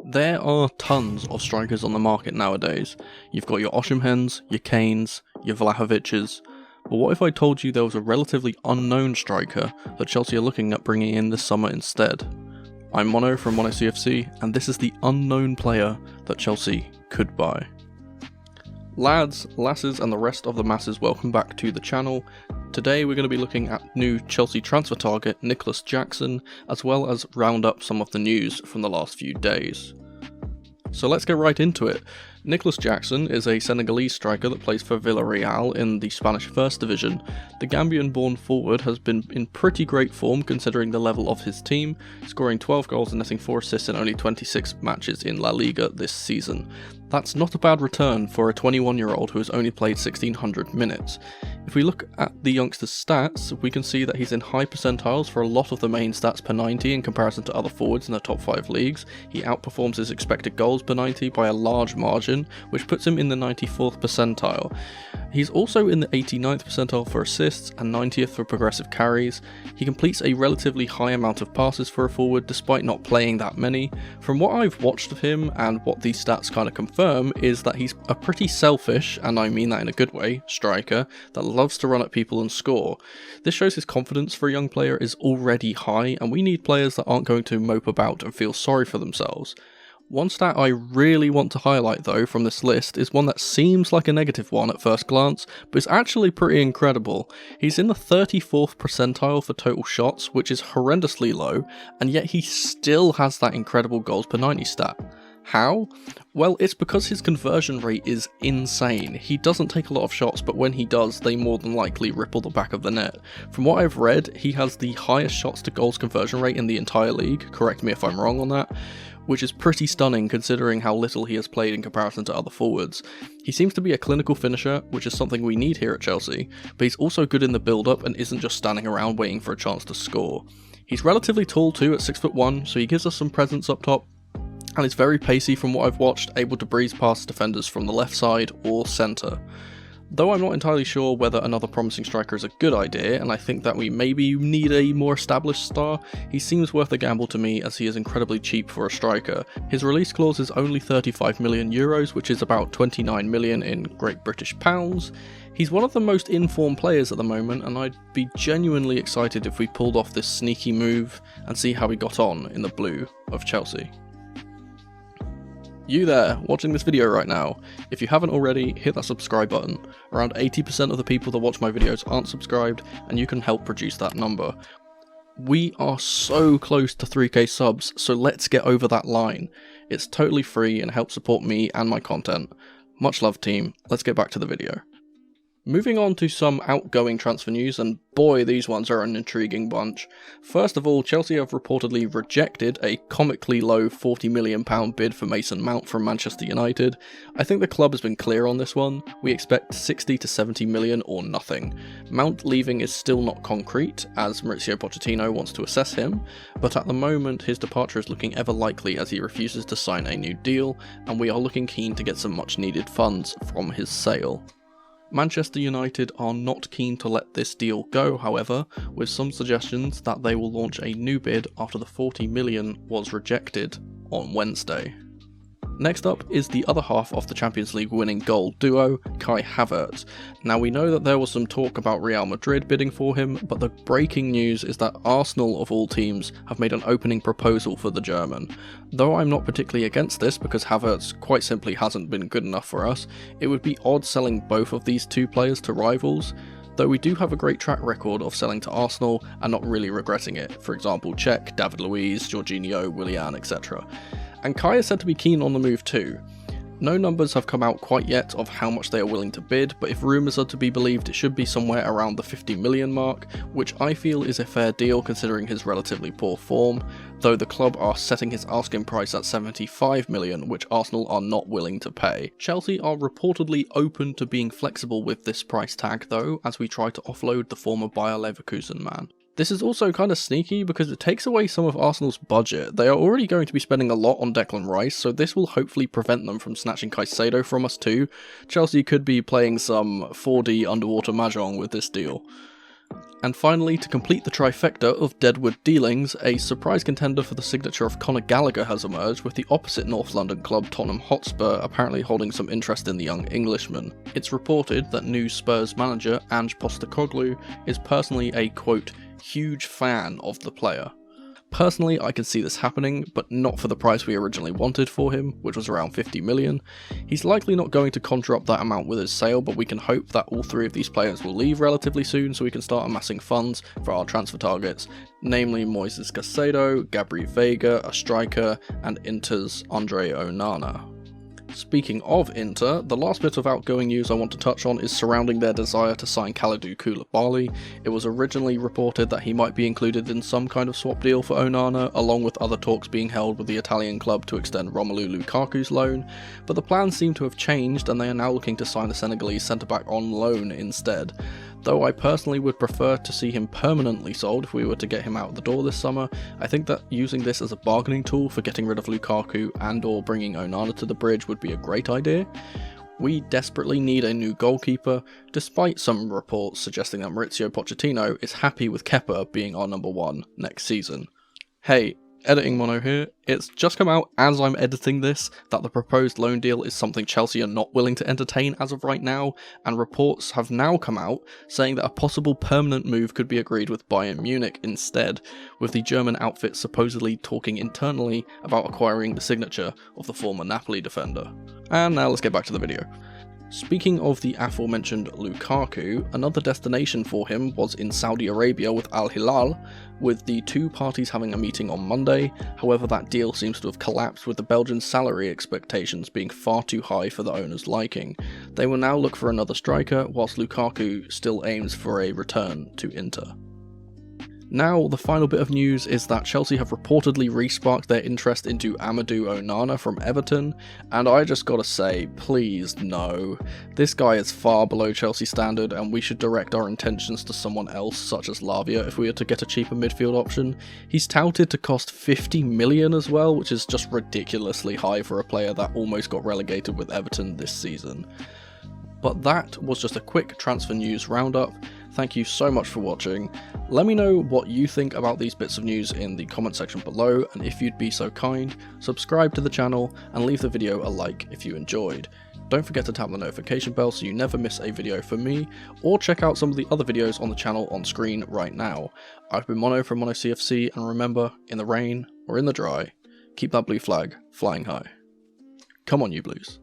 There are tons of strikers on the market nowadays. You've got your Osimhens, your Kanes, your Vlahovic's, but what if I told you there was a relatively unknown striker that Chelsea are looking at bringing in this summer instead? I'm Mono from Mono CFC, and this is the unknown player that Chelsea could buy. Lads, lasses and the rest of the masses, welcome back to the channel. Today we're going to be looking at new Chelsea transfer target Nicolas Jackson, as well as round up some of the news from the last few days. So let's get right into it. Nicolas Jackson is a Senegalese striker that plays for Villarreal in the Spanish First Division. The Gambian-born forward has been in pretty great form considering the level of his team, scoring 12 goals and netting 4 assists in only 26 matches in La Liga this season. That's not a bad return for a 21-year-old who has only played 1,600 minutes. If we look at the youngster's stats, we can see that he's in high percentiles for a lot of the main stats per 90 in comparison to other forwards in the top 5 leagues. He outperforms his expected goals per 90 by a large margin, which puts him in the 94th percentile. He's also in the 89th percentile for assists and 90th for progressive carries. He completes a relatively high amount of passes for a forward despite not playing that many. From what I've watched of him and what these stats kind of confirm is that he's a pretty selfish, and I mean that in a good way, striker that loves to run at people and score. This shows his confidence for a young player is already high, and we need players that aren't going to mope about and feel sorry for themselves. One stat I really want to highlight though from this list is one that seems like a negative one at first glance, but is actually pretty incredible. He's in the 34th percentile for total shots, which is horrendously low, and yet he still has that incredible goals per 90 stat. How? Well, it's because his conversion rate is insane. He doesn't take a lot of shots, but when he does, they more than likely ripple the back of the net. From what I've read, he has the highest shots to goals conversion rate in the entire league, correct me if I'm wrong on that, which is pretty stunning considering how little he has played in comparison to other forwards. He seems to be a clinical finisher, which is something we need here at Chelsea, but he's also good in the build-up and isn't just standing around waiting for a chance to score. He's relatively tall too at 6'1", so he gives us some presence up top, and is very pacey from what I've watched, able to breeze past defenders from the left side or centre. Though I'm not entirely sure whether another promising striker is a good idea, and I think that we maybe need a more established star, he seems worth a gamble to me as he is incredibly cheap for a striker. His release clause is only 35 million euros, which is about 29 million in Great British pounds. He's one of the most in-form players at the moment, and I'd be genuinely excited if we pulled off this sneaky move and see how he got on in the blue of Chelsea. You there, watching this video right now, if you haven't already, hit that subscribe button. Around 80% of the people that watch my videos aren't subscribed, and you can help produce that number. We are so close to 3k subs, so let's get over that line. It's totally free and helps support me and my content. Much love team, let's get back to the video. Moving on to some outgoing transfer news, and boy, these ones are an intriguing bunch. First of all, Chelsea have reportedly rejected a comically low £40 million bid for Mason Mount from Manchester United. I think the club has been clear on this one. We expect 60 to 70 million or nothing. Mount leaving is still not concrete, as Mauricio Pochettino wants to assess him, but at the moment his departure is looking ever likely as he refuses to sign a new deal, and we are looking keen to get some much needed funds from his sale. Manchester United are not keen to let this deal go, however, with some suggestions that they will launch a new bid after the 40 million was rejected on Wednesday. Next up is the other half of the Champions League winning goal duo, Kai Havertz. Now we know that there was some talk about Real Madrid bidding for him, but the breaking news is that Arsenal of all teams have made an opening proposal for the German. Though I'm not particularly against this because Havertz quite simply hasn't been good enough for us, it would be odd selling both of these two players to rivals. Though we do have a great track record of selling to Arsenal and not really regretting it, for example Cech, David Luiz, Jorginho, Willian, etc. And Kai is said to be keen on the move too. No numbers have come out quite yet of how much they are willing to bid, but if rumours are to be believed it should be somewhere around the 50 million mark, which I feel is a fair deal considering his relatively poor form, though the club are setting his asking price at 75 million, which Arsenal are not willing to pay. Chelsea are reportedly open to being flexible with this price tag though, as we try to offload the former Bayer Leverkusen man. This is also kind of sneaky because it takes away some of Arsenal's budget. They are already going to be spending a lot on Declan Rice, so this will hopefully prevent them from snatching Caicedo from us too. Chelsea could be playing some 4D underwater mahjong with this deal. And finally, to complete the trifecta of Deadwood dealings, a surprise contender for the signature of Conor Gallagher has emerged, with the opposite North London club Tottenham Hotspur apparently holding some interest in the young Englishman. It's reported that new Spurs manager Ange Postecoglou is personally a, quote, huge fan of the player. Personally, I can see this happening, but not for the price we originally wanted for him, which was around 50 million. He's likely not going to conjure up that amount with his sale, but we can hope that all three of these players will leave relatively soon so we can start amassing funds for our transfer targets, namely Moises Caicedo, Gabri Veiga, a striker, and Inter's Andre Onana. Speaking of Inter, the last bit of outgoing news I want to touch on is surrounding their desire to sign Kalidou Koulibaly. It was originally reported that he might be included in some kind of swap deal for Onana, along with other talks being held with the Italian club to extend Romelu Lukaku's loan, but the plans seem to have changed and they are now looking to sign the Senegalese centre-back on loan instead. Though I personally would prefer to see him permanently sold if we were to get him out the door this summer, I think that using this as a bargaining tool for getting rid of Lukaku and or bringing Onana to the bridge would be a great idea. We desperately need a new goalkeeper, despite some reports suggesting that Mauricio Pochettino is happy with Kepa being our number one next season. Hey, Editing Mono here. It's just come out as I'm editing this that the proposed loan deal is something Chelsea are not willing to entertain as of right now, and reports have now come out saying that a possible permanent move could be agreed with Bayern Munich instead, with the German outfit supposedly talking internally about acquiring the signature of the former Napoli defender. And now let's get back to the video. Speaking of the aforementioned Lukaku, another destination for him was in Saudi Arabia with Al Hilal, with the two parties having a meeting on Monday. However, that deal seems to have collapsed with the Belgian salary expectations being far too high for the owner's liking. They will now look for another striker, whilst Lukaku still aims for a return to Inter. Now, the final bit of news is that Chelsea have reportedly re-sparked their interest into Amadou Onana from Everton, and I just gotta say, please no. This guy is far below Chelsea standard, and we should direct our intentions to someone else, such as Lavia, if we were to get a cheaper midfield option. He's touted to cost 50 million as well, which is just ridiculously high for a player that almost got relegated with Everton this season. But that was just a quick transfer news roundup. Thank you so much for watching. Let me know what you think about these bits of news in the comment section below, and if you'd be so kind, subscribe to the channel and leave the video a like if you enjoyed. Don't forget to tap the notification bell so you never miss a video from me, or check out some of the other videos on the channel on screen right now. I've been Mono from Mono CFC, and remember, in the rain or in the dry, keep that blue flag flying high. Come on, you Blues.